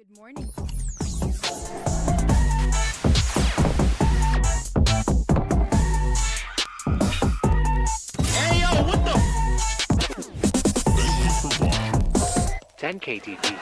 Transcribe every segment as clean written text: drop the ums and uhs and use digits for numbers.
Good morning. Hey, yo, what the? 10K TV.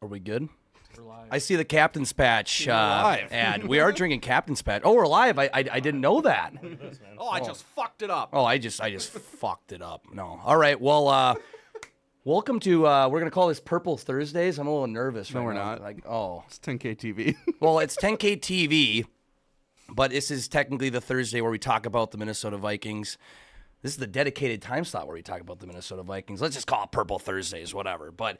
Are we good? We're live. I see the Captain's Patch live. ad. We are drinking Captain's Patch. Oh, we're live. I didn't know that. Oh, I just fucked it up. Oh, I just fucked it up. No. All right. Well, welcome to. We're gonna call this Purple Thursdays. I'm a little nervous. No, right we're now. not. Like, oh, It's 10K TV. well, it's 10K TV, but this is technically the Thursday where we talk about the Minnesota Vikings. This is the dedicated time slot where we talk about the Minnesota Vikings. Let's just call it Purple Thursdays, whatever. But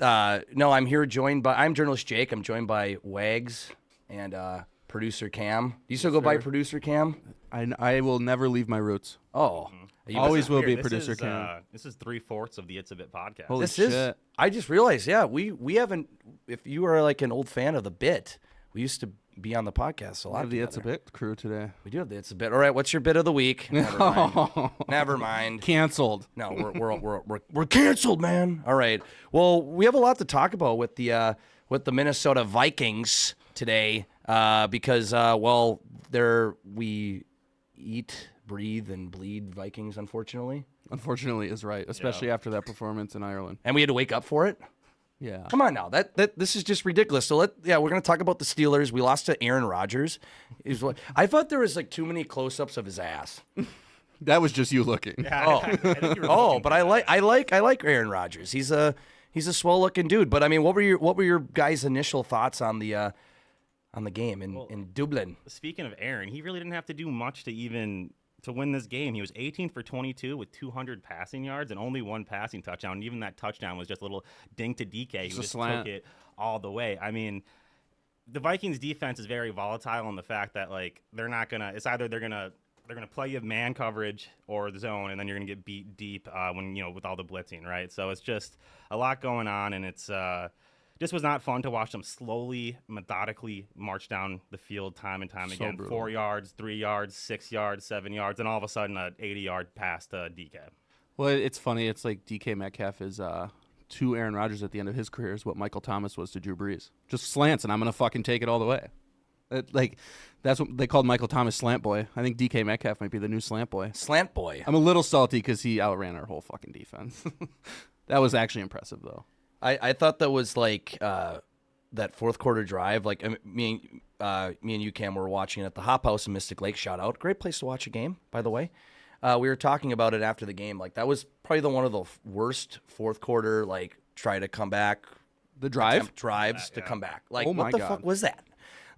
no, I'm here joined by. I'm journalist Jake. I'm joined by Wags and producer Cam. Do you still go by producer Cam? I will never leave my roots. Oh, you Always will be This producer is, Cam. This is 3/4 of the It's a Bit podcast. Holy This shit. is. I just realized. Yeah, we haven't. If you are like an old fan of the bit, we used to be on the podcast a I lot. have the It's a together. Bit crew today. We do have the It's a Bit. All right, what's your bit of the week? Never mind. Never mind. Canceled. No, we're canceled, man. All right. Well, we have a lot to talk about with the Minnesota Vikings today because well, we eat, breathe, and bleed Vikings, unfortunately, Unfortunately, is right, especially after that performance in Ireland. and we had to wake up for it. Yeah. Come on now, that this is just ridiculous. So we're gonna talk about the Steelers. We lost to Aaron Rodgers. I thought there was like too many close-ups of his ass. That was just you looking. Yeah, Oh. I think you were Oh, looking but for I that. like Aaron Rodgers. He's a swell looking dude. But I mean, what were your guys' initial thoughts on the game in Dublin? Speaking of Aaron, he really didn't have to do much to win this game. He was 18 for 22 with 200 passing yards and only one passing touchdown. And even that touchdown was just a little dink to DK. He Just a just slant. took it all the way. I mean, the Vikings defense is very volatile in the fact that like it's either they're gonna play you man coverage or the zone, and then you're gonna get beat deep when with all the blitzing, right? So it's just a lot going on, and it's just was not fun to watch them slowly, methodically march down the field time and time So again. brutal. 4 yards, 3 yards, 6 yards, 7 yards, and all of a sudden an 80-yard pass to DK. Well, it's funny. It's like DK Metcalf is to Aaron Rodgers at the end of his career is what Michael Thomas was to Drew Brees. Just slants, and I'm going to fucking take it all the way. That's what they called Michael Thomas slant boy. I think DK Metcalf might be the new slant boy. Slant boy. I'm a little salty because he outran our whole fucking defense. That was actually impressive, though. I thought that was like that fourth quarter drive. Like me and you, Cam, were watching it at the Hop House in Mystic Lake. Shout out, great place to watch a game, by the way. We were talking about it after the game. Like that was probably one of the worst fourth quarter like try to come back The drive? drives to come back. Like Oh my what the God. fuck was that?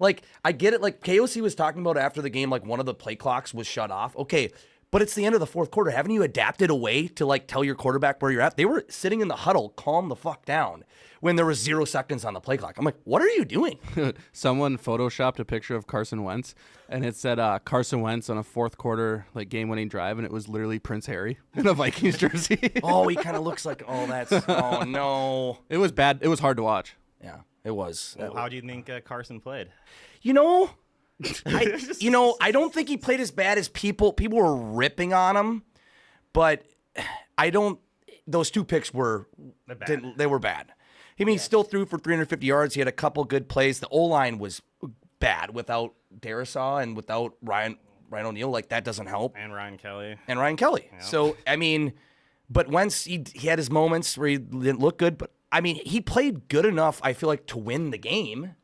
Like I get it. Like KOC was talking about after the game. Like one of the play clocks was shut off. Okay. But it's the end of the fourth quarter. Haven't you adapted a way to like tell your quarterback where you're at? They were sitting in the huddle, calm the fuck down when there was 0 seconds on the play clock. I'm like, what are you doing? Someone photoshopped a picture of Carson Wentz, and it said Carson Wentz on a fourth quarter like game-winning drive, and it was literally Prince Harry in a Vikings jersey. Oh, he kind of looks like, oh no. It was bad. It was hard to watch. Yeah, it was. Well, how do you think Carson played? You know, I don't think he played as bad as people were ripping on him, but those two picks were bad. they were bad. I mean, he still threw for 350 yards. He had a couple good plays. The O-line was bad without Darisaw and without Ryan O'Neal. Like that doesn't help. And Ryan Kelly. And Ryan Kelly. So, I mean, but Wentz, he had his moments where he didn't look good, but I mean, he played good enough, I feel like, to win the game.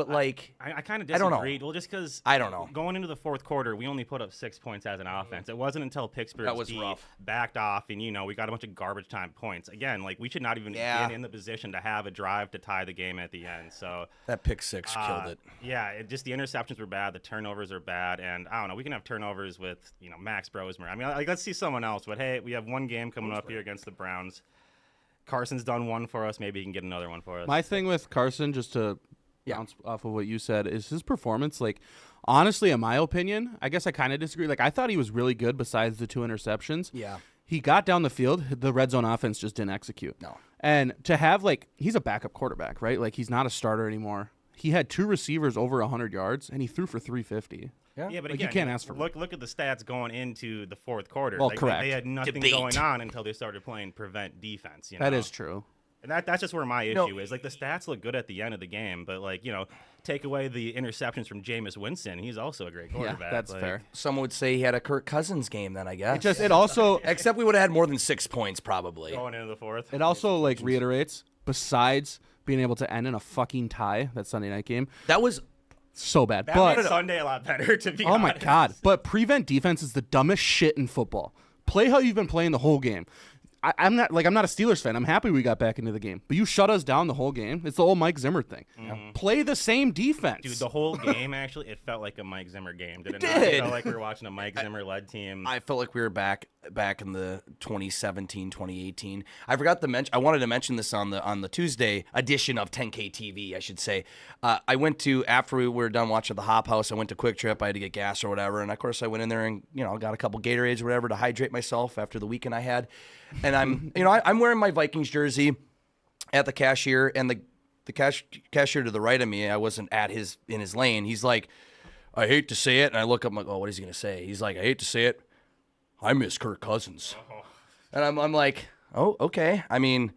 But like, I kind of I don't know. disagreed. Well, just because I don't know. Going into the fourth quarter, we only put up 6 points as an offense. It wasn't until Pittsburgh That was rough. backed off and we got a bunch of garbage time points. Again, like we should not even been in the position to have a drive to tie the game at the end. So that pick six killed it. Yeah, just the interceptions were bad, the turnovers are bad, and I don't know. We can have turnovers with Max Brosmer. I mean, like let's see someone else. But hey, we have one game coming up here against the Browns. Carson's done one for us. Maybe he can get another one for us. My thing with Carson, just to bounce off of what you said, is his performance. Like, honestly, in my opinion, I guess I kind of disagree. Like, I thought he was really good besides the 2 interceptions. Yeah. He got down the field. The red zone offense just didn't execute. No. And to have, like, he's a backup quarterback, right? Like, he's not a starter anymore. He had 2 receivers over 100 yards, and he threw for 350. Yeah, but like, again, you can't ask for look at the stats going into the fourth quarter. Well, like, correct. They had nothing Debate. going on until they started playing prevent defense. That is true. And that's just where my issue is. Like, the stats look good at the end of the game, but, like, take away the interceptions from Jameis Winston, he's also a great quarterback. Yeah, that's like, fair. Someone would say he had a Kirk Cousins game then, I guess. It also Except we would have had more than 6 points probably. Going into the fourth. It also like reiterates, besides being able to end in a fucking tie, that Sunday night game, That was so bad. That But made Sunday a lot better, to be oh honest. my god! But prevent defense is the dumbest shit in football. Play how you've been playing the whole game. I'm not a Steelers fan. I'm happy we got back into the game, but you shut us down the whole game. It's the old Mike Zimmer thing. Play the same defense, Dude, the whole game, actually, it felt like a Mike Zimmer game. Did it not? did. It felt like we were watching a Mike Zimmer-led team. I felt like we were back in the 2017, 2018. I forgot to mention. I wanted to mention this on the Tuesday edition of 10K TV, I should say. I went to, after we were done watching the Hop House, I went to Quick Trip. I had to get gas or whatever, and of course I went in there and got a couple Gatorades or whatever to hydrate myself after the weekend I had. And I'm wearing my Vikings jersey at the cashier, and the cashier to the right of me, I wasn't in his lane. He's like, I hate to say it, and I look up, I'm like, oh, what is he gonna say? He's like, I hate to say it, I miss Kirk Cousins. And I'm like, oh, okay. I mean,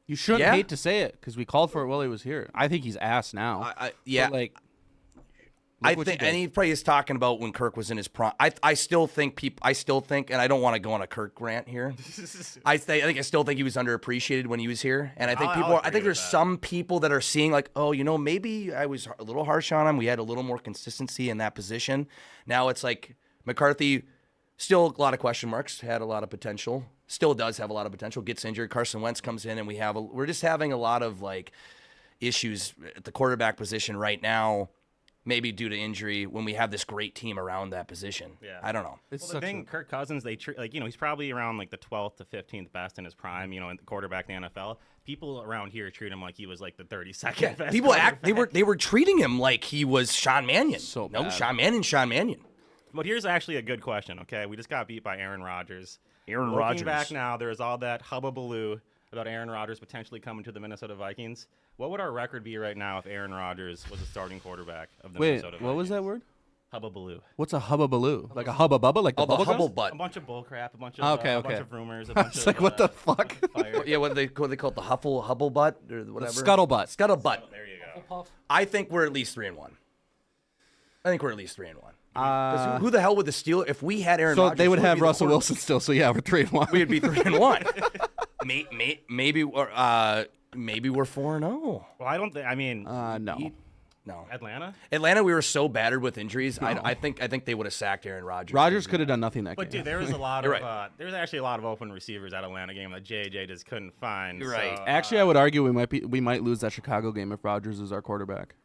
you shouldn't yeah. hate to say it because we called for it while he was here. I think he's ass now. yeah. But, like, I what you think, did. and he probably is talking about when Kirk was in his prime. I still think, and I don't want to go on a Kirk rant here. I still think he was underappreciated when he was here, and I think I think there's some people that are seeing like, oh, maybe I was a little harsh on him. We had a little more consistency in that position. Now it's like McCarthy, still a lot of question marks, had a lot of potential, still does have a lot of potential. Gets injured, Carson Wentz comes in, and we're just having a lot of like issues at the quarterback position right now. Maybe due to injury, when we have this great team around that position. Yeah. I don't know. Well, the thing, Kirk Cousins, they treat he's probably around like the 12th to 15th best in his prime, in the quarterback in the NFL. People around here treat him like he was like the 32nd best. People they were treating him like he was Sean Mannion. So no, bad. Sean Mannion. But here's actually a good question, okay? We just got beat by Aaron Rodgers. Aaron Looking Rodgers. back now, there's all that hubbubaloo about Aaron Rodgers potentially coming to the Minnesota Vikings. What would our record be right now if Aaron Rodgers was a starting quarterback of the Minnesota Vikings? What was that word? Hubbubaloo. What's a hubbubaloo? Like a hubba bubba? Like the The bubble hubble gum? butt. A bunch of bull crap, a bunch of Okay. bunch of rumors, a bunch It's of like, what the fuck? fire. Yeah, what they call it, the hubble butt or whatever. Scuttlebutt. Scuttlebutt. There you go. I think we're at least 3-1. Who the hell would the Steelers? If we had Aaron So Rodgers, they would who have be the Russell quarterback? Wilson still. So yeah, we're 3-1. We'd be 3-1. Maybe we're 4-0. Well, I don't think. I mean, no. No. Atlanta. We were so battered with injuries. I think they would have sacked Aaron Rodgers. Rodgers could have done nothing that But game. dude, there was a lot You're of right. there's actually a lot of open receivers at Atlanta game that JJ just couldn't find. You're right. So, Actually, I would argue we might lose that Chicago game if Rodgers is our quarterback.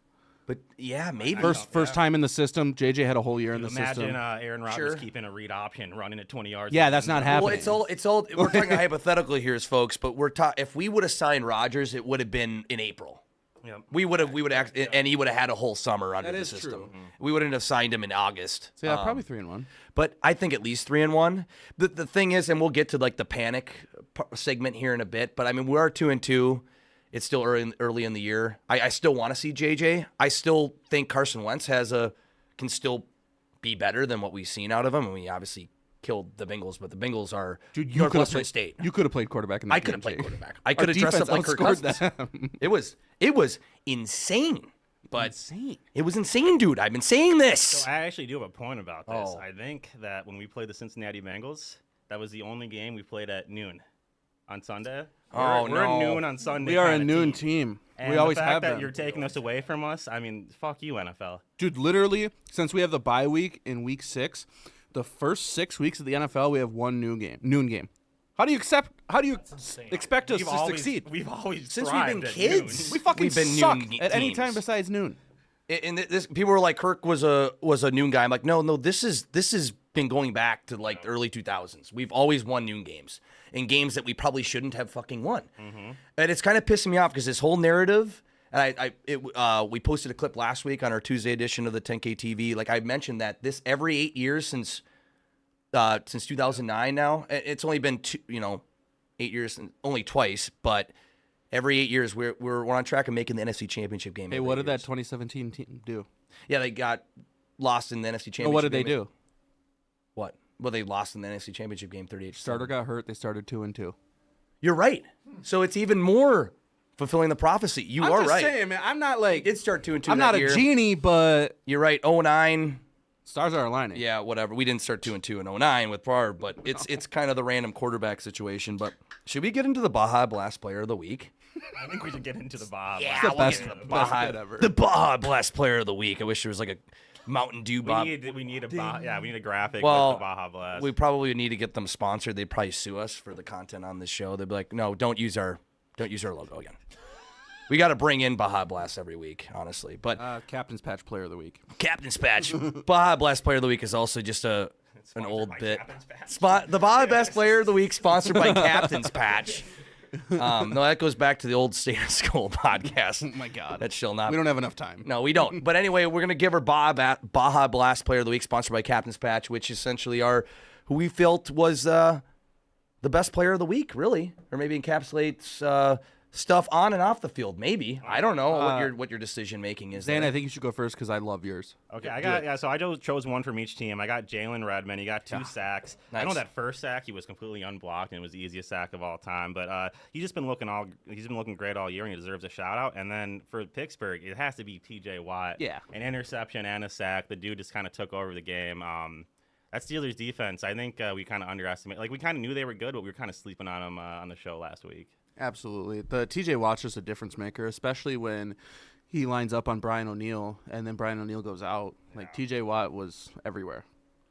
But yeah, maybe. First time in the system. JJ had a whole year in the imagine system. Aaron Rodgers Sure. keeping a read option, running at 20 yards. Yeah, that's not happening. Well, it's all. We're talking hypothetically here, folks. But if we would have signed Rodgers, it would have been in April. Yep. We would have, and he would have had a whole summer under That the is system. true. We wouldn't have signed him in August. So yeah, probably 3-1. But I think at least 3-1. The thing is, and we'll get to like the panic segment here in a bit. But I mean, we are 2-2. It's still early in the year. I still want to see JJ. I still think Carson Wentz can still be better than what we've seen out of him. I mean, we obviously killed the Bengals, but the Bengals are Northwestern State. You could have played quarterback in that I could game, have played Jake. quarterback. I could have dressed up like Kirk Cousins. It was insane. But it was insane, dude. I've been saying this. So I actually do have a point about this. Oh. I think that when we played the Cincinnati Bengals, that was the only game we played at noon. on Sunday. Oh, we're no. a noon on Sunday. We are a kinda noon team. team. And We always the fact have that been. you're taking this away from us. I mean, fuck you, NFL. Dude, literally, since we have the bye week in week 6, the first 6 weeks of the NFL, we have one noon game. How do you expect us to succeed? We've always Since we've thrived been at kids. noon. We fucking We've been suck noon at any teams. time besides noon. And this, people were like, Kirk was a noon guy. I'm like, no, this has been going back to like the early 2000s. We've always won noon games, in games that we probably shouldn't have fucking won. And it's kind of pissing me off because this whole narrative. And we posted a clip last week on our Tuesday edition of the 10K TV. Like I mentioned that this every 8 years since 2009 now. It's only been 8 years, and only twice, but every 8 years we're on track of making the NFC Championship game. Hey, every what 8 did that years. 2017 team do? Yeah, they got lost in the NFC Championship. Oh, what did they game. do? What? Well, they lost in the NFC Championship game 38. Starter got hurt. They started 2-2. You're right. So it's even more fulfilling the prophecy. You I'm are just right. saying, man. I'm not like Did start 2-2. I'm that not year. a genie, but You're right. 09. stars are aligning. Yeah, whatever. We didn't start 2-2 in 09 with Favre, but it's kind of the random quarterback situation. But should we get into the Baja Blast Player of the Week? I think we should get into the Bob. Yeah, the best, get into the best Baja, bit ever. the Baja Blast Player of the Week. I wish there was like a Mountain Dew We Bob. need a we need a graphic Well, with the Baja Blast. We probably need to get them sponsored. They'd probably sue us for the content on this show. They'd be like, "No, don't use our logo again." We got to bring in Baja Blast every week, honestly. But Captain's Patch Player of the Week. Captain's Patch, Baja Blast Player of the Week is also just an Sponsored old by bit. Captain's Patch. The Baja Blast Player of the Week sponsored by Captain's Patch. No, that goes back to the old State of School podcast. Oh my God. That shall not. We don't have enough time. No, we don't. But anyway, we're gonna give our Baja Blast Player of the Week, sponsored by Captain's Patch, which essentially who we felt was the best player of the week, really, or maybe encapsulates stuff on and off the field. Maybe I don't know what your decision making is. Dan, there. I think you should go first because I love yours. Okay, so I chose one from each team. I got Jalen Redmond. He got 2 sacks. I know Nice. that first sack he was completely unblocked and it was the easiest sack of all time. But he's been looking great all year and he deserves a shout out. And then for Pittsburgh, it has to be T.J. Watt. Yeah. An interception and a sack. The dude just kind of took over the game. That Steelers defense, I think we kind of underestimated. Like we kind of knew they were good, but we were kind of sleeping on them on the show last week. Absolutely. The TJ Watt's just a difference maker, especially when he lines up on Brian O'Neill and then Brian O'Neill goes out. Like TJ Watt was everywhere.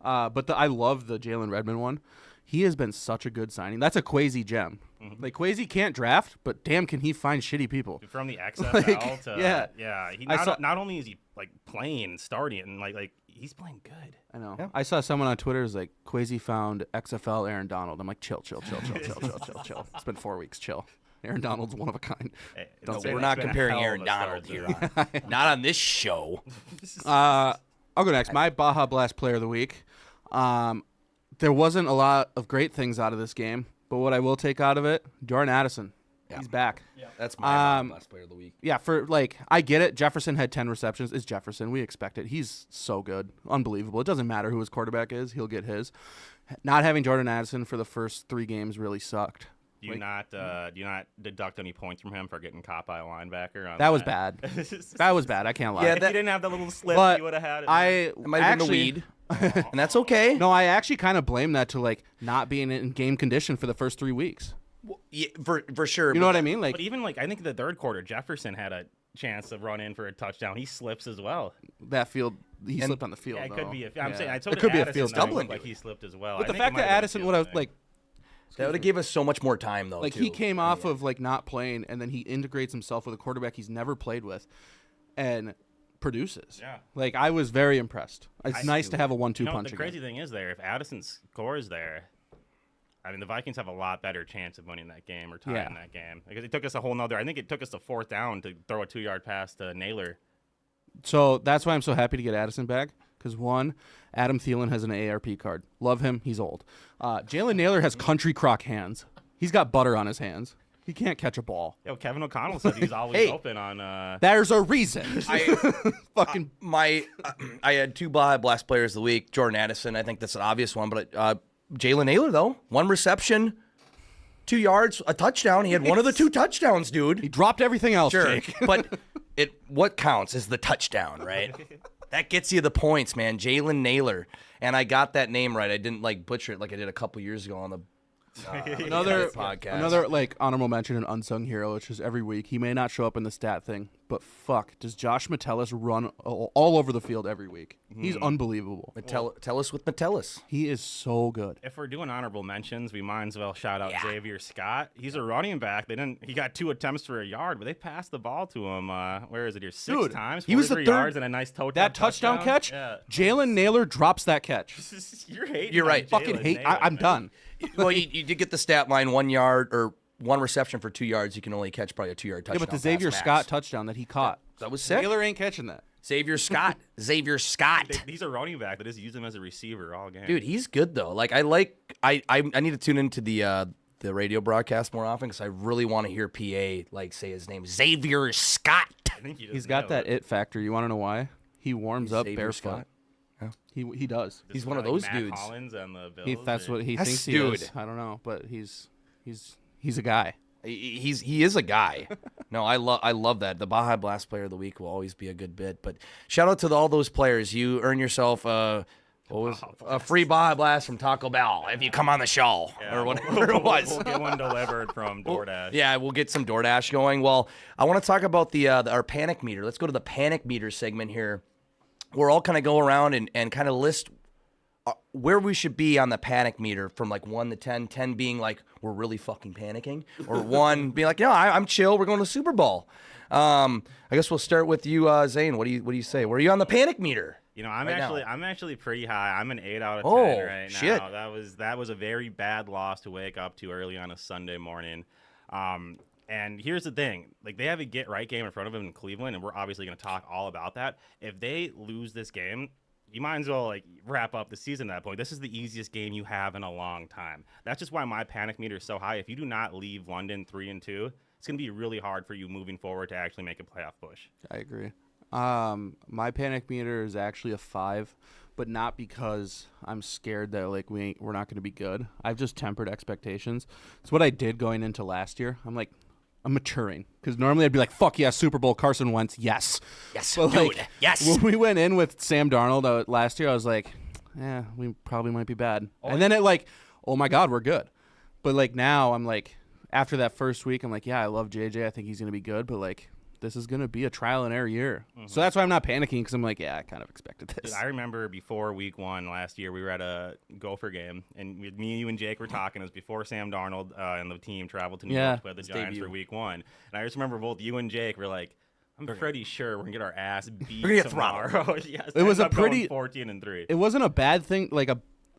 But I love the Jalen Redmond one. He has been such a good signing. That's a Kwesi gem. Like Kwesi can't draft, but damn, can he find shitty people? From the XFL to yeah. He I saw- not only is he like playing, starting, and like he's playing good. I know. Yeah. I saw someone on Twitter was like, Kwesi found XFL Aaron Donald. I'm like, chill. It's been 4 weeks. Chill. Aaron Donald's one of a kind. Hey, No, it's we're been not a comparing hell of Aaron a Donald start here. to Not on this show. I'll go next. My Baja Blast Player of the Week. There wasn't a lot of great things out of this game, but what I will take out of it, Jordan Addison. Yeah. He's back. That's my Baja Player of the Week. Yeah, I get it. Jefferson had 10 receptions. It's Jefferson. We expect it. He's so good. Unbelievable. It doesn't matter who his quarterback is. He'll get his. Not having Jordan Addison for the first 3 games really sucked. Do you not deduct any points from him for getting caught by a linebacker? On That was bad. That was bad. I can't lie. Yeah, If he didn't have that little slip, but he would have had it. It might have been the weed, and that's okay. No, I actually kind of blame that to not being in game condition for the first 3 weeks. Yeah, for sure. You know what I mean? But even I think the third quarter, Jefferson had a chance to run in for a touchdown. He slips as well. That field, he slipped on the field. Yeah, it though. could be. I'm saying it could be a field doubling. doubling. Like he slipped as well. But I the think it fact might that have been a Addison field would have thing. That would have gave us so much more time, though. he came off of not playing, and then he integrates himself with a quarterback he's never played with, and produces. Yeah. I was very impressed. It's nice to have a 1-2 punch The again. crazy thing is if Addison scores there, I mean, the Vikings have a lot better chance of winning that game or tying that game. Because it took us I think it took us a 4th down to throw a 2-yard pass to Naylor. So that's why I'm so happy to get Addison back. Because one, Adam Thielen has an AARP card. Love him. He's old. Jalen Naylor has country crock hands. He's got butter on his hands. He can't catch a ball. Yo, Kevin O'Connell said he's always open on. There's a reason. Fucking I had 2 Baja Blast Players of the Week. Jordan Addison, I think that's an obvious one, but Jalen Naylor though, 1 reception, 2 yards, a touchdown. He had one of the 2 touchdowns, dude. he dropped everything else. Sure, Jake. but what counts is the touchdown, right? That gets you the points, man. Jalen Naylor, and I got that name right. I didn't butcher it like I did a couple years ago on the Another podcast. Another like honorable mention and unsung hero, which is every week. He may not show up in the stat thing, but fuck, does Josh Metellus run all over the field every week? He's unbelievable. Metellus with Metellus. He is so good. If we're doing honorable mentions, we might as well shout out Xavier Scott. He's a running back. He got 2 attempts for a yard, but they passed the ball to him. Where is it here? 6 times. He was the 43 third yards and a nice that touchdown catch. Yeah. Jalen Naylor drops that catch. You're right. Fucking hate. I'm done. Well, you did get the stat line 1 yard or 1 reception for 2 yards. You can only catch probably a 2-yard touchdown. Yeah, but the Xavier pass Scott max. touchdown that he caught. That was sick. Naylor ain't catching that. Xavier Scott. Xavier Scott. He's a running back. They just use him as a receiver all game. Dude, he's good though. Like I need to tune into the radio broadcast more often because I really want to hear PA like say his name, Xavier Scott. I think He's got that it factor. You want to know why? He warms up Xavier barefoot. Scott. He does. He's one of those Matt dudes. Collins and the Bills, That's what he That's thinks he dude. is. I don't know, but he's a guy. He is a guy. No, I love that. The Baja Blast Player of the Week will always be a good bit. But shout out to all those players. You earn yourself a free Baja Blast from Taco Bell if you come on the show or whatever it was. We'll get one delivered from DoorDash. Yeah, we'll get some DoorDash going. Well, I want to talk about our panic meter. Let's go to the panic meter segment here. We're all kind of go around and kind of list where we should be on the panic meter from like 1 to 10, 10 being like we're really fucking panicking, or 1 being like, no, I'm chill, we're going to the Super Bowl. I guess we'll start with you, Zane. What do you say? Where are you on the panic meter? I'm actually pretty high. I'm an 8 out of 10 right now. Shit. That was a very bad loss to wake up to early on a Sunday morning. And here's the thing, like they have a get right game in front of them in Cleveland, and we're obviously going to talk all about that. If they lose this game, you might as well like wrap up the season at that point. This is the easiest game you have in a long time. That's just why my panic meter is so high. If you do not leave London 3-2, it's going to be really hard for you moving forward to actually make a playoff push. I agree. My panic meter is actually a 5, but not because I'm scared that like we're not going to be good. I've just tempered expectations. It's what I did going into last year. I'm maturing because normally I'd be like, "Fuck yeah, Super Bowl, Carson Wentz, yes, but dude, like, yes." When we went in with Sam Darnold last year, I was like, "Yeah, we probably might be bad." And then it like, "Oh my God, we're good." But like now, I'm like, after that first week, I'm like, "Yeah, I love JJ. I think he's gonna be good." But like, this is gonna be a trial and error year. So that's why I'm not panicking because I'm like, "Yeah, I kind of expected this." Dude, I remember before week 1 last year, we were at a Gopher game, and me, you, and Jake were talking. It was before Sam Darnold and the team traveled to New York to play the Giants for week 1. And I just remember both you and Jake were like, I'm pretty sure we're going to get our ass beat gonna get tomorrow. Yes, It was a ended up going pretty 14-3. It wasn't a bad thing.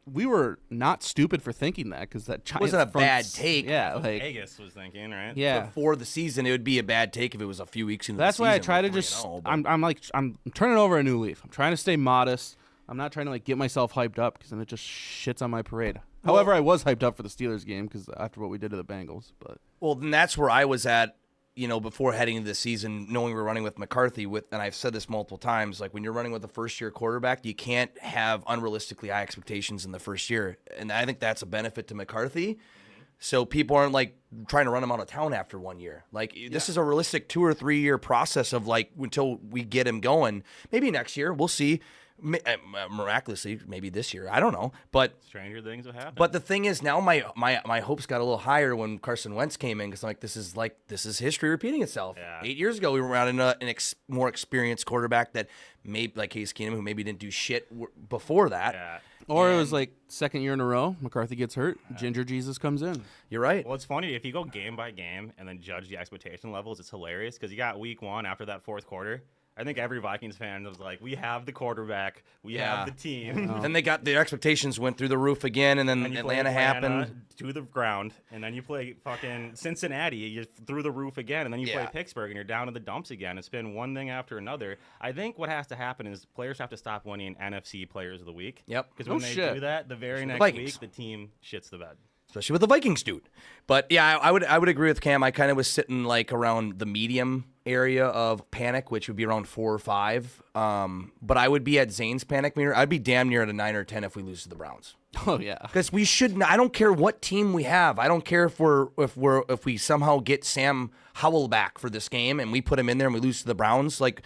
We were not stupid for thinking that because that Giants wasn't a front bad take. Yeah, like Vegas was thinking, right? yeah. Before the season, it would be a bad take if it was a few weeks into That's the why I season. try to We're just 3-0, but- I'm turning over a new leaf. I'm trying to stay modest. I'm not trying to like get myself hyped up because then it just shits on my parade. However, I was hyped up for the Steelers game because after what we did to the Bengals, but Well, then that's where I was at, before heading into the season, knowing we were running with McCarthy. And I've said this multiple times, like when you're running with a first-year quarterback, you can't have unrealistically high expectations in the first year. And I think that's a benefit to McCarthy. So people aren't like trying to run him out of town after 1 year. Like this is a realistic 2 or 3 year process of like until we get him going. Maybe next year, we'll see. Miraculously, maybe this year. I don't know. But Stranger things have happened. But the thing is, now my hopes got a little higher when Carson Wentz came in because this is history repeating itself. Yeah. 8 years ago, we were around more experienced quarterback that maybe like Case Keenum, who maybe didn't do shit before that. Yeah. or it was like second year in a row, McCarthy gets hurt, Ginger Jesus comes in. You're right. Well, it's funny if you go game by game and then judge the expectation levels. It's hilarious because you got week 1 after that fourth quarter. I think every Vikings fan was like, "We have the quarterback, we have the team." Then their expectations went through the roof again, and then And you play Atlanta happened. to the ground, and then you play fucking Cincinnati, you're through the roof again, and then you play Yeah. Pittsburgh, and you're down in the dumps again. It's been one thing after another. I think what has to happen is players have to stop winning NFC Players of the Week. Yep. Because No when they shit. do that, the very next Vikings. week, the team shits the bed. Especially with the Vikings dude. But yeah, I would agree with Cam. I kind of was sitting like around the medium area of panic, which would be around 4 or 5. But I would be at Zane's panic meter. I'd be damn near at a 9 or 10 if we lose to the Browns. Oh yeah. Because we shouldn't. I don't care what team we have. I don't care if we somehow get Sam Howell back for this game and we put him in there and we lose to the Browns. Like,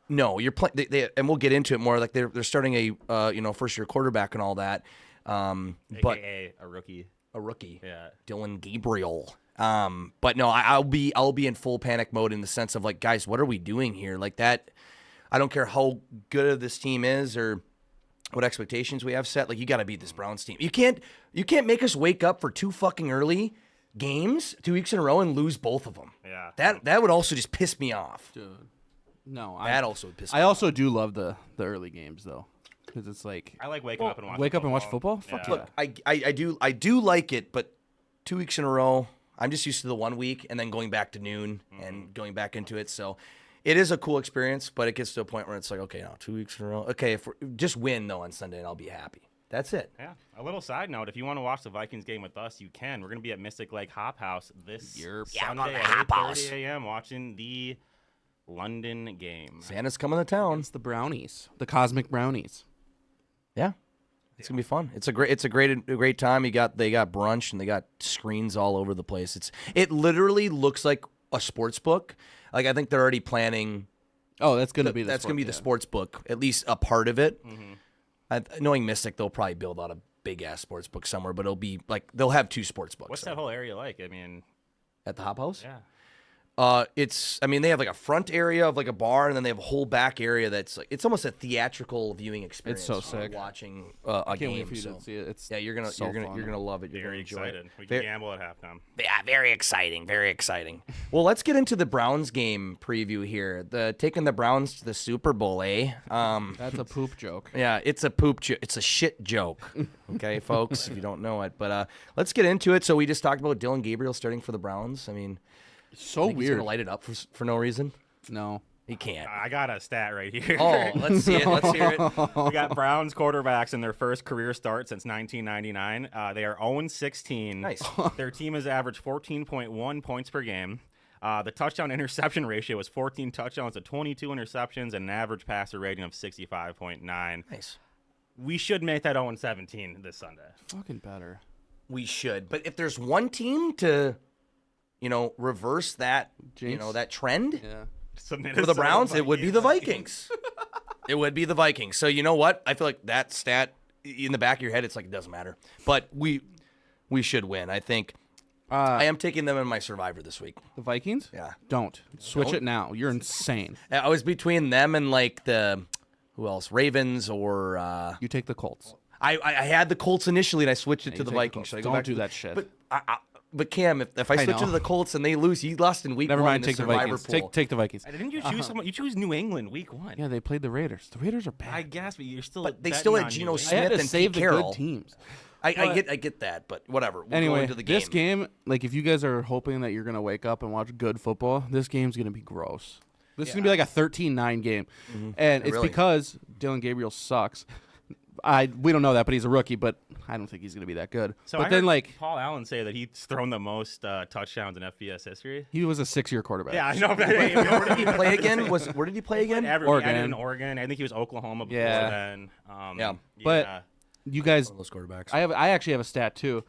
no, you're playing. And we'll get into it more. Like they're starting a first year quarterback and all that. But AKA a rookie. a rookie. Yeah. Dylan Gabriel. But no, I'll be in full panic mode in the sense of like, guys, what are we doing here? Like that, I don't care how good this team is or what expectations we have set. Like, you got to beat this Browns team. You can't make us wake up for 2 fucking early games 2 weeks in a row and lose both of them. Yeah. That would also just piss me off. Dude. No, That also would piss me I off. also do love the early games though, because it's like I like waking up and watching wake up and watch football. football. Fuck Yeah. yeah. Look, I do like it, but 2 weeks in a row, I'm just used to the 1 week and then going back to noon and going back into it. So it is a cool experience, but it gets to a point where it's like, okay, now 2 weeks in a row. Okay, if we're, just win though on Sunday and I'll be happy. That's it. Yeah. A little side note: if you want to watch the Vikings game with us, you can. We're gonna be at Mystic Lake Hop House this Yeah, Sunday the at Hop House. 8:30 a.m. watching the London game. Santa's coming to town. It's the brownies, the cosmic brownies. Yeah. It's gonna be fun. It's a great time. They got brunch and they got screens all over the place. It literally looks like a sports book. Like, I think they're already planning. Oh, that's gonna be The sports book, at least a part of it. Knowing Mystic, they'll probably build out a big ass sports book somewhere, but it'll be like they'll have 2 sports books. What's that whole area like? I mean, at the Hop House? yeah. They have like a front area of like a bar, and then they have a whole back area that's like, it's almost a theatrical viewing experience. so sick. Watching a Can't game. wait for you so. to see it. It's Yeah, you're gonna so fun. love it. You're Very gonna enjoy excited. it. We can gamble at halftime. Yeah, very exciting. Very exciting. Well, let's get into the Browns game preview here. Taking the Browns to the Super Bowl, eh? That's a poop joke. Yeah, it's a it's a shit joke. Okay, folks, if you don't know it. But let's get into it. So we just talked about Dylan Gabriel starting for the Browns. I mean, So he's weird. gonna light it up for no reason. No. He can't. I got a stat right here. Oh, let's see it. Let's hear it. We got Browns quarterbacks in their first career start since 1999. They are 0-16. Nice. Their team has averaged 14.1 points per game. The touchdown interception ratio is 14 touchdowns to 22 interceptions and an average passer rating of 65.9. Nice. We should make that 0-17 this Sunday. Fucking better. We should. But if there's one team to, reverse that, Jinx? that trend Yeah. for the Browns, it would be the Vikings. It would be the Vikings. So you know what? I feel like that stat in the back of your head, it's like it doesn't matter. But we should win. I think I am taking them in my Survivor this week. The Vikings? Yeah. Don't. Switch it now. You're insane. I was between them and like who else? Ravens or You take the Colts. I had the Colts initially and I switched it to you the take the Vikings. Colts. Should I go Don't back do to that shit. But Cam, if I switch it know. to the Colts and they lose, you lost in week Never 1 mind. in the Take the Survivor Vikings. pool. Take the Vikings. Didn't you choose someone? You choose New England week 1. Yeah, they played the Raiders. The Raiders are bad. I guess, but you're still. But they betting still had on Geno New Smith. I had to and save Pete the Carroll. good teams. I get that, but whatever. We'll go Anyway, into the game. this game, like if you guys are hoping that you're going to wake up and watch good football, this game's going to be gross. This is going to be like a 13-9 game. And it's Really? because Dylan Gabriel sucks. We don't know that, but he's a rookie, but I don't think he's going to be that good. So but I then, heard like, Paul Allen say that he's thrown the most touchdowns in FBS history. he was a 6-year quarterback. Yeah, I know. But hey, Where did he play again? Where did he play again? Oregon. Oregon. Oregon. I think he was Oklahoma before Yeah. then. Yeah. But you guys, Those quarterbacks. I actually have a stat too.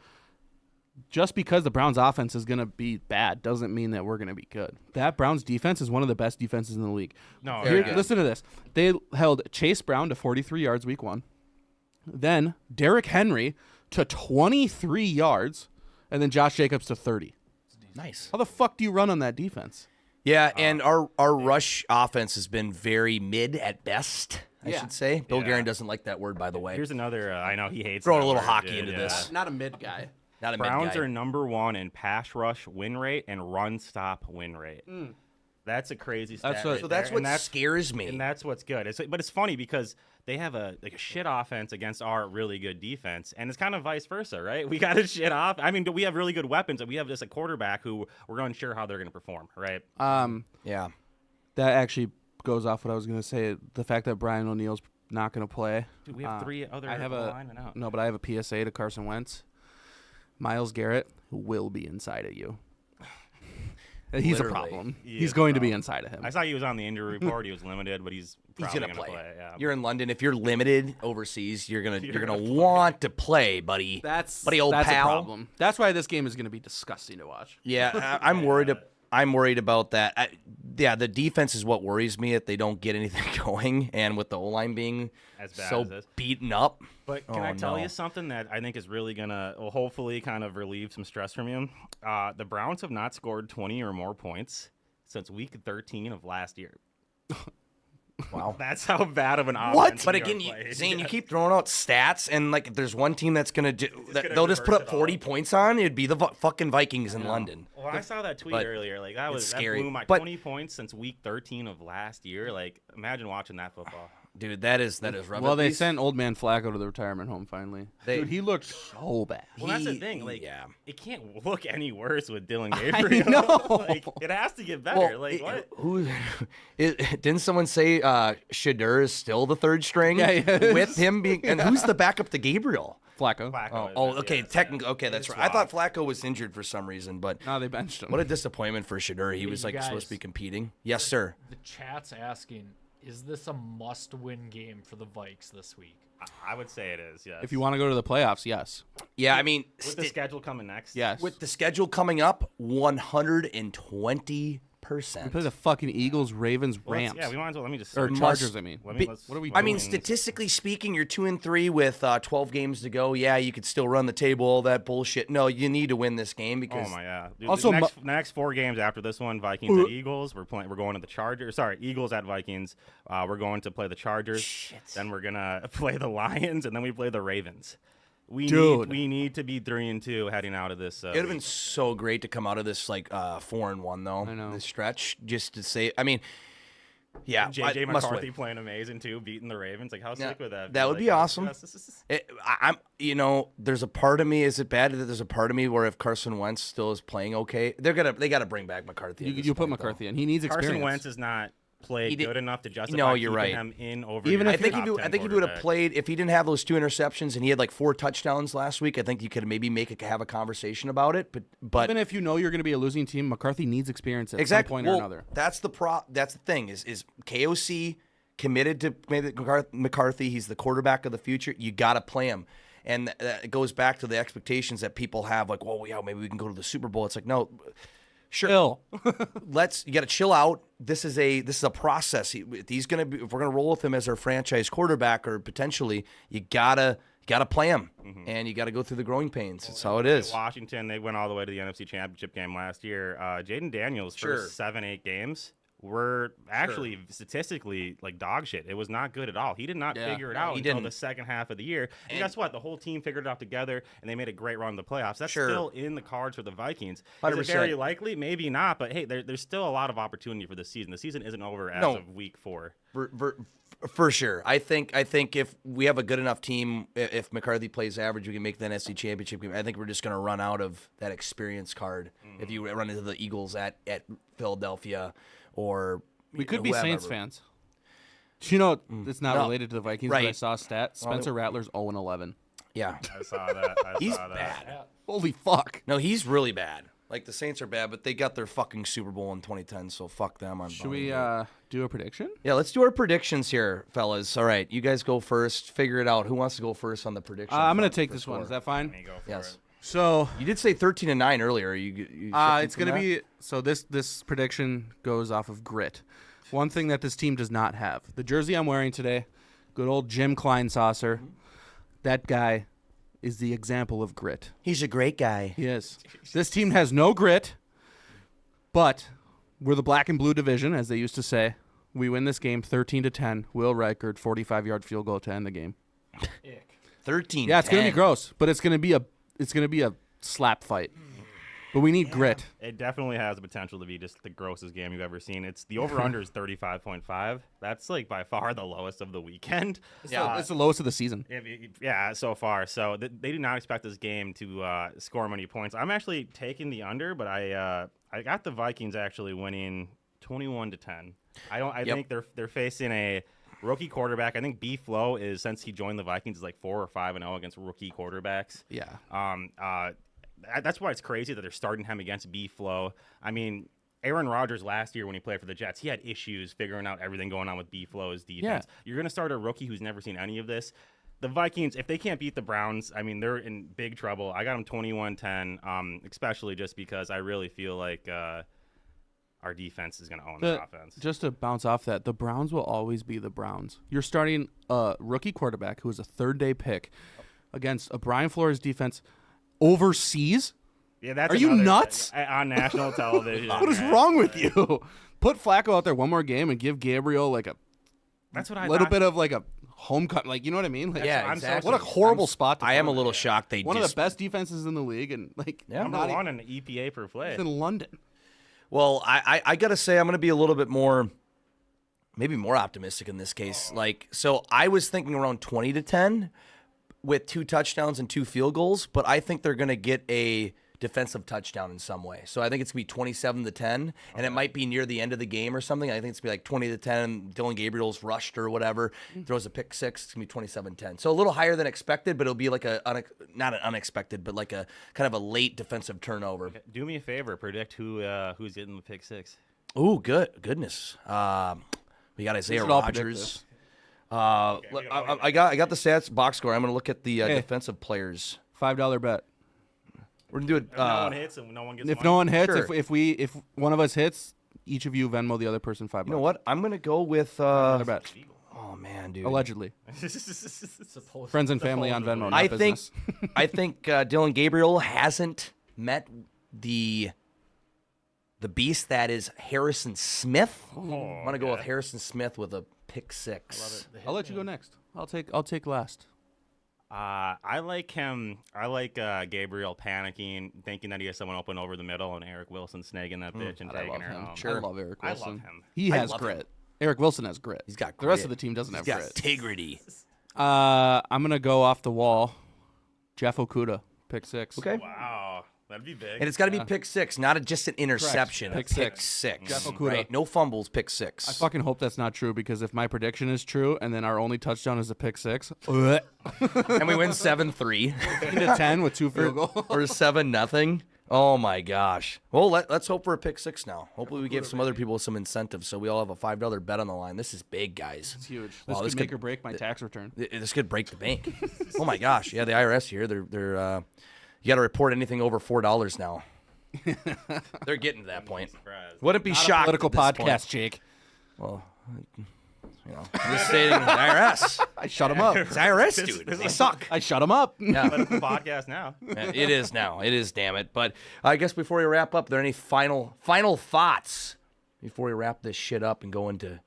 Just because the Browns offense is going to be bad doesn't mean that we're going to be good. That Browns defense is one of the best defenses in the league. No, Here, yeah. listen to this. They held Chase Brown to 43 yards week 1. Then Derrick Henry to 23 yards. And then Josh Jacobs to 30. Nice. How the fuck do you run on that defense? Yeah, and our rush offense has been very mid at best, I should say. Bill Yeah. Guerin doesn't like that word, by the way. Here's another. I know he hates. Throwing that a little word, hockey dude, into yeah. this. Not a mid guy. Not a Browns mid guy. are number 1 in pass rush win rate and run stop win rate. That's a crazy stat. That's what- right So that's there, what and scares me. And that's what's good. But it's funny because they have a shit offense against our really good defense, and it's kind of vice versa, right? We got a shit off. I mean, we have really good weapons, and we have just a quarterback who we're unsure how they're going to perform, right? Yeah. That actually goes off what I was going to say. The fact that Brian O'Neill's not going to play. Dude, we have 3 other I have linemen out. No, but I have a PSA to Carson Wentz. Myles Garrett will be inside of you. He's Literally. a problem. He He's is a going to be problem. inside of him. I saw he was on the injury report. He was limited, but he's probably gonna gonna play. Yeah. You're in London. If you're limited overseas, you're gonna want to play, buddy. That's buddy, old that's pal. a problem. That's why this game is going to be disgusting to watch. Yeah, I'm worried. I'm worried about that. The defense is what worries me if they don't get anything going, and with the O-line being As bad so as this. beaten up. But can I tell you something that I think is really gonna, hopefully, kind of relieve some stress from you? The Browns have not scored 20 or more points since week 13 of last year. Wow. That's how bad of an offense. What? But we are again, playing. Zane, you keep throwing out stats, and like, if there's one team that's gonna do, gonna they'll just put reverse up it 40 all. points on. It'd be the fucking Vikings in London. Well, I saw that tweet but earlier. Like that scary. blew my But- 20 points since week 13 of last year. Like imagine watching that football. Dude, that is rough. Well, At they least sent old man Flacco to the retirement home finally. Dude, he looked so bad. Well, that's the thing. Like, yeah. it can't look any worse with Dylan Gabriel. I know. Like, it has to get better. Like, what? Didn't someone say Shadur is still the third string? Yeah, he is. With him being, and who's the backup to Gabriel? Flacco. Flacco is Okay, yeah, technically, okay, that's It's right. I thought swapped. Flacco was injured for some reason, but No, they benched him. what a disappointment for Shadur. He Hey, was you like supposed to be guys. competing. Yes, sir. The chat's asking, is this a must-win game for the Vikes this week? I would say it is. Yes. If you want to go to the playoffs, yes. Yeah, I mean, with the schedule coming next. Yes. with the schedule coming up, 120%. We play the fucking Eagles, Ravens, Well, let's- Rams. Yeah, we might as well. Let me just. or Must Chargers, I mean. Let me, Be- let's- what are we I mean, doing? statistically speaking, you're 2-3 with 12 games to go. Yeah, you could still run the table, all that bullshit. No, you need to win this game because Oh my god! Dude, Also, the next 4 games after this one, Vikings at Eagles. We're going to the Chargers. Sorry, Eagles at Vikings. We're going to play the Chargers. Then we're gonna play the Lions, and then we play the Ravens. Dude. We need to be 3-2 heading out of this. it would have been so great to come out of this like 4-1 though. I know. This stretch just to say. I mean, yeah, JJ must McCarthy win. playing amazing too, beating the Ravens. Like how Yeah, sick would that? that would Like, be awesome. yes. I'm, there's a part of me. Is it bad that there's a part of me where if Carson Wentz still is playing okay, they gotta bring back McCarthy. at You, this you put point, though. McCarthy in. He needs experience. Carson Wentz is not played He did- good enough to justify No, you're keeping right. him in over. Even your if I think top if he, 10 I think if he would have quarterback. played, if he didn't have those 2 interceptions and he had like 4 touchdowns last week, I think you could maybe have a conversation about it. But Even if you know you're going to be a losing team, McCarthy needs experience at exactly, some point well, or another. that's the That's the thing is KOC committed to maybe McCarthy. He's the quarterback of the future. You got to play him. And it goes back to the expectations that people have, like, well, yeah, maybe we can go to the Super Bowl. It's like, no, sure. Chill. You got to chill out. This is a process. If we're gonna roll with him as our franchise quarterback or potentially, you gotta play him, and you got to go through the growing pains. That's how it is. Washington, they went all the way to the NFC Championship game last year. Jaden Daniels' Sure. first 7-8 games were actually statistically like dog shit. It was not good at all. He did not Yeah. figure it No, out he until didn't. the second half of the year. And guess what? The whole team figured it out together, and they made a great run in the playoffs. That's Sure. still in the cards for the Vikings. Is 100%. it very likely? Maybe not. But hey, there's still a lot of opportunity for this season. The season isn't over as No. of week 4. For sure. I think if we have a good enough team, if McCarthy plays average, we can make the NFC Championship game. I think we're just going to run out of that experience card if you run into the Eagles at Philadelphia or We could be Saints whoever. fans. Do you know it's not No. related to the Vikings, but I Right. saw a stat. Spencer Rattler's 0-11. Yeah. I saw that. He's saw that. bad. Holy fuck. No, he's really bad. Like, the Saints are bad, but they got their fucking Super Bowl in 2010, so fuck them. Should we do a prediction? Yeah, let's do our predictions here, fellas. All right, you guys go first. Figure it out. Who wants to go first on the prediction? I'm going front to take for this one. score? Is that fine? Let me go for Yes. it. So You did say 13-9 earlier. You it's going to be so this prediction goes off of grit. One thing that this team does not have. The jersey I'm wearing today, good old Jim Kleinsasser. That guy is the example of grit. He's a great guy. He is. This team has no grit, but we're the black and blue division, as they used to say. We win this game 13-10. Will Reichert 45-yard field goal to end the game. Ick. 13. Yeah, it's gonna be gross, but it's gonna be a slap fight. But we need grit. It definitely has the potential to be just the grossest game you've ever seen. It's the over/under is 35.5. That's like by far the lowest of the weekend. It's the lowest of the season. Yeah, so far. So they do not expect this game to score many points. I'm actually taking the under, but I got the Vikings actually winning 21-10. I think they're facing a rookie quarterback. I think B Flow is, since he joined the Vikings, is like 4 or 5-0 against rookie quarterbacks. Yeah. That's why it's crazy that they're starting him against B Flow. I mean, Aaron Rodgers last year when he played for the Jets, he had issues figuring out everything going on with B Flow's defense. Yeah. You're going to start a rookie who's never seen any of this. The Vikings, if they can't beat the Browns, I mean, they're in big trouble. I got them 21-10, especially just because I really feel like our defense is going to own the offense. Just to bounce off that, the Browns will always be the Browns. You're starting a rookie quarterback who is a third-day pick against a Brian Flores defense overseas. Yeah, that's Are you another nuts? thing. On national television? What is right? wrong with you? Put Flacco out there one more game and give Gabriel like a That's what I little thought. bit of like a homecoming. Like, you know what I mean? Like, Yeah, I'm so exactly. what a horrible spot to I am put a him little in. shocked they One of just. the best defenses in the league, and like Number not one in EPA per play. in London. Well, I got to say, I'm going to be a little bit more, maybe more optimistic in this case. Like, so I was thinking around 20-10 with 2 touchdowns and 2 field goals, but I think they're going to get a defensive touchdown in some way. So I think it's going to be 27-10, and it might be near the end of the game or something. I think it's going to be like 20-10. Dylan Gabriel's rushed or whatever, throws a pick six. It's going to be 27-10. So a little higher than expected, but it'll be like not an unexpected, but like a kind of a late defensive turnover. Do me a favor, predict who's getting the pick six. Ooh, goodness. We got Isaiah should all predict Rodgers. I got the stats box score. I'm going to look at the defensive players. $5 bet. We're going to do it. If no one hits and no one gets If money. no one hits, Sure. if one of us hits, each of you Venmo the other person $5. You know what? I'm going to go with. Another bet. Oh man, dude. Allegedly, Supposed friends and family on Venmo. Not I think business. I think Dylan Gabriel hasn't met the beast that is Harrison Smith. I'm going to go with Harrison Smith with a pick six. I'll let you go next. I'll take last. I like him. I like Gabriel panicking, thinking that he has someone open over the middle, and Eric Wilson snagging that bitch and I taking love her him. home. Sure. I love Eric I Wilson. love him. He I has love grit. him. Eric Wilson has grit. He's got the rest grit. of the team doesn't He's have got grit. integrity. I'm gonna go off the wall. Jeff Okuda, pick six. Okay. Wow, that'd be big. And it's got to be pick six, not just an interception. Pick Pick six. six. Jeff Okuda. Right? No fumbles, pick six. I fucking hope that's not true, because if my prediction is true and then our only touchdown is a pick six, 15 and we win 7-3 to 10 with 2 field goals. or 7-0. Oh my gosh. Well, let's hope for a pick six now. Hopefully we give some other people some incentives so we all have a $5 bet on the line. This is big, guys. It's huge. Wow, This could make or break my tax return. This could break the bank. Oh my gosh. Yeah, the IRS here, they're you got to report anything over $4 now. They're getting to that point. Wouldn't be Not a shocked. political at this podcast, point. Jake. Well, I'm just stating the IRS. I shut him up. It's IRS, dude. They suck. I shut him up. Yeah. Political podcast now. It is now. It is, damn it. But I guess before we wrap up, are there any final thoughts before we wrap this shit up and go into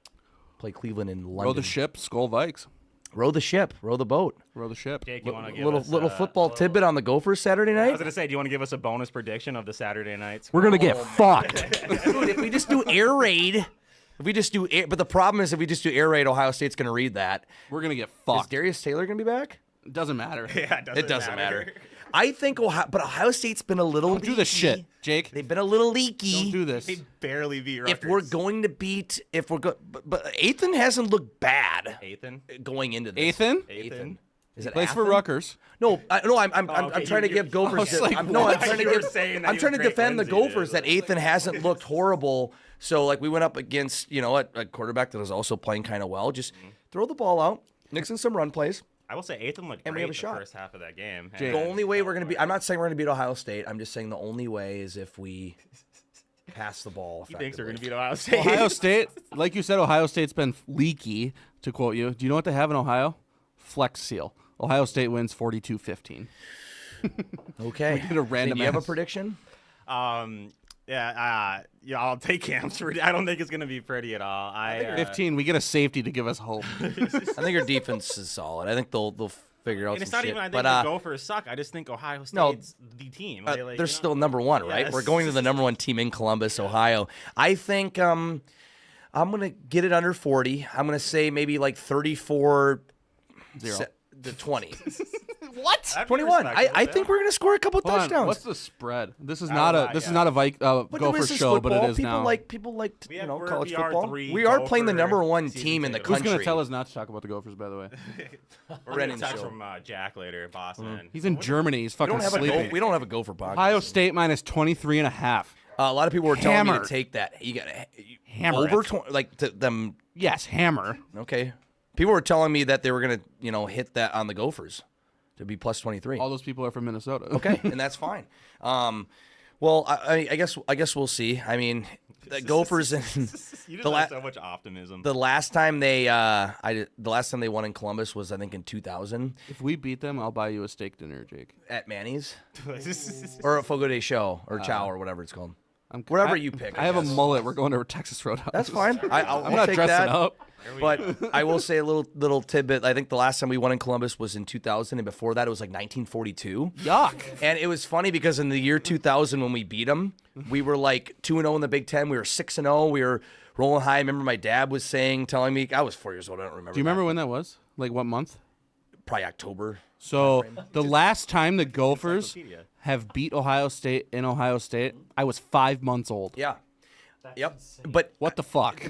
play Cleveland in London? Row the ship, Skull Vikes. Row the ship. Row the boat. Row the ship. Jake, you want to give Little us little a football tidbit on the Gophers Saturday I night. was gonna say, do you want to give us a bonus prediction of the Saturday nights? We're gonna get fucked. Dude, if we just do air raid, but the problem is if we just do air raid, Ohio State's gonna read that. We're gonna get Is fucked. Darius Taylor gonna be back? It doesn't matter. Yeah, It doesn't matter. I think Ohio State's been a little. Don't do this shit, Jake. They've been a little leaky. Don't do this. They barely beat Rutgers. If we're going to beat, but Ethan hasn't looked bad Ethan. going into this. Ethan Is it plays for Athen? Rutgers. No, I'm okay, trying to you- give Gophers. I was like, I'm what? trying to You were give. saying that I'm he trying to was Drake defend the Lindsay, Gophers dude. that Ethan hasn't looked horrible. So like we went up against a quarterback that was also playing kind of well. Just throw the ball out, mix in some run plays. I will say Ethan looked And we great have a the shot. first half of that game. Jake. The only way we're gonna be. I'm not saying we're gonna beat Ohio State. I'm just saying the only way is if we pass the ball. He thinks we're effectively. gonna beat Ohio State. Ohio State, like you said, Ohio State's been leaky, to quote you. Do you know what they have in Ohio? Flex seal. Ohio State wins 42-15. Okay. did a random Do you have a ass- prediction? Yeah, I'll take Cam's. I don't think it's gonna be pretty at all. 15, we get a safety to give us hope. I think our defense is solid. I think they'll figure out and it's some not shit. even. I think but the Gophers suck. I just think Ohio No, State's the team. they're still number one, right? Yes. We're going to the number one team in Columbus, Ohio. I think I'm gonna get it under 40. I'm gonna say maybe like 34 to 20. What? That'd be 21. I respectable, think we're gonna score a couple Hold on, touchdowns. what's the spread? This is Oh, not a not this is yet. not a But Gopher this is show, but football. it is people now. like We have- we're college the football. R3 We are playing the Gopher number one season team in the ticket. Who's country. gonna tell us not to talk about the Gophers, by the way? We're Brennan getting a text show. from Jack later, Boston. He's in Germany. He's fucking sleeping. We don't have a Gopher podcast. Ohio State minus 23.5. A lot of people were telling me Hammered. to take that. You got Hammer over it. 20, like them. Yes, hammer. Okay, people were telling me that they were gonna hit that on the Gophers to be plus 23. All those people are from Minnesota. Okay, and that's fine. Well, I guess we'll see. I mean, the Gophers and You just the have so much optimism. the last time they won in Columbus was I think in 2000 If we beat them, I'll buy you a steak dinner, Jake. at Manny's or a Fogo de Show or Chow or whatever it's called. I'm, Whatever I- you pick. I have a guess. mullet. We're going to Texas Roadhouse. That's fine. I'll I'm not take dressing that. up. But I will say a little tidbit. I think the last time we won in Columbus was in 2000, and before that it was like 1942. Yuck. And it was funny because in the year 2000 when we beat them, we were like 2-0 in the Big Ten. We were 6-0. We were rolling high. I remember my dad was telling me, I was 4 years old. I don't remember. Do you remember when that was? Like what month? Probably October. So the last time the Gophers Encyclopedia. have beat Ohio State in Ohio State, I was 5 months old. Yeah. Yep. But What the fuck?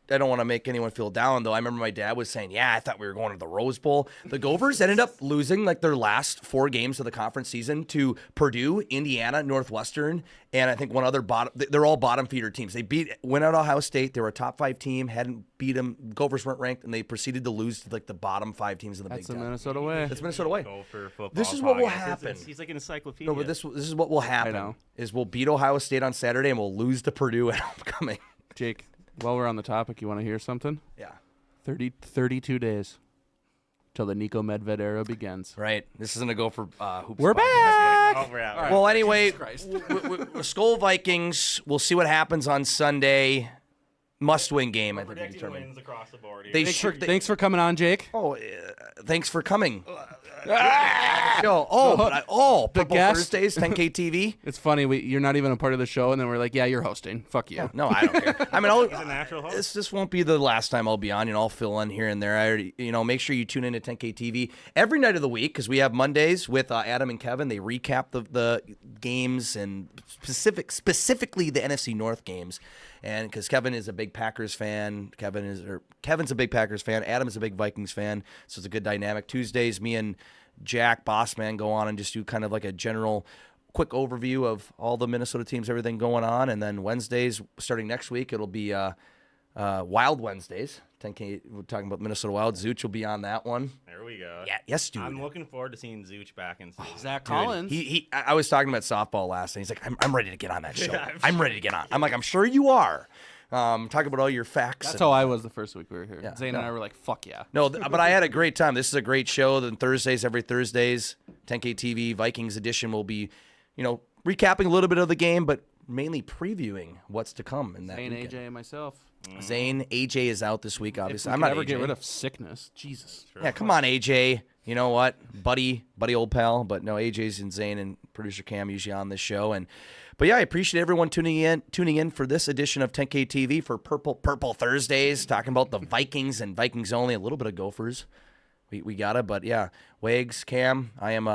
I don't want to make anyone feel down, though. I remember my dad was saying, I thought we were going to the Rose Bowl. The Gophers ended up losing like their last 4 games of the conference season to Purdue, Indiana, Northwestern, and I think one other bottom. They're all bottom feeder teams. They went out Ohio State. They were a top 5 team, hadn't beat them. Gophers weren't ranked, and they proceeded to lose to like the bottom 5 teams in the That's Big the Ten. Minnesota way. It's Minnesota way. Gopher football This is what will podcast. happen. He's like an encyclopedia. No, but this is what will happen. know. Is we'll beat Ohio State on Saturday, and we'll lose to Purdue at homecoming. Jake, while we're on the topic, you want to hear something? Yeah. 32 days till the Nico Medved era begins. Right. This isn't a go for hoops. We're podcast. back. Oh, we're out. right. Well, anyway, Christ. Skull Vikings. We'll see what happens on Sunday. Must-win game, I think we Predicting determined. wins across the board. Here. They Thanks, should. thanks for coming on, Jake. Thanks for coming. Purple guest- Thursdays, 10K TV. It's funny, you're not even a part of the show, and then we're like, yeah, you're hosting. Fuck you. No, I don't care. I mean, He's a natural host. this won't be the last time I'll be on. I'll fill in here and there. I already, make sure you tune in to 10K TV every night of the week because we have Mondays with Adam and Kevin. They recap the games and specifically the NFC North games. And because Kevin is a big Packers fan, Kevin's a big Packers fan, Adam is a big Vikings fan, so it's a good dynamic. Tuesdays, me and Jack Bossman go on and just do kind of like a general quick overview of all the Minnesota teams, everything going on. And then Wednesdays, starting next week, it'll be Wild Wednesdays. 10K, we're talking about Minnesota Wild. Zooch will be on that one. There we go. Yeah, yes, dude. I'm looking forward to seeing Zooch back in season. Zach Dude, Collins. I was talking about softball last night. He's like, I'm ready to get on that show. I'm ready to get on. I'm like, I'm sure you are. Talk about all your facts. That's and- how I was the first week we were here. Yeah, Zane no. and I were like, fuck yeah. No, but I had a great time. This is a great show. Then Thursdays, every Thursdays, 10K TV Vikings edition will be, recapping a little bit of the game, but mainly previewing what's to come in that Zane, weekend. AJ, and myself. Zane, AJ is out this week, If obviously. we I'm could not ever AJ. get rid of sickness. Jesus. Yeah, come on, AJ. You know what, buddy, old pal. But no, AJ's and Zane and producer Cam usually on this show. But yeah, I appreciate everyone tuning in for this edition of 10K TV for Purple Thursdays, talking about the Vikings and Vikings only, a little bit of Gophers. We got it, but yeah, Wags, Cam, I am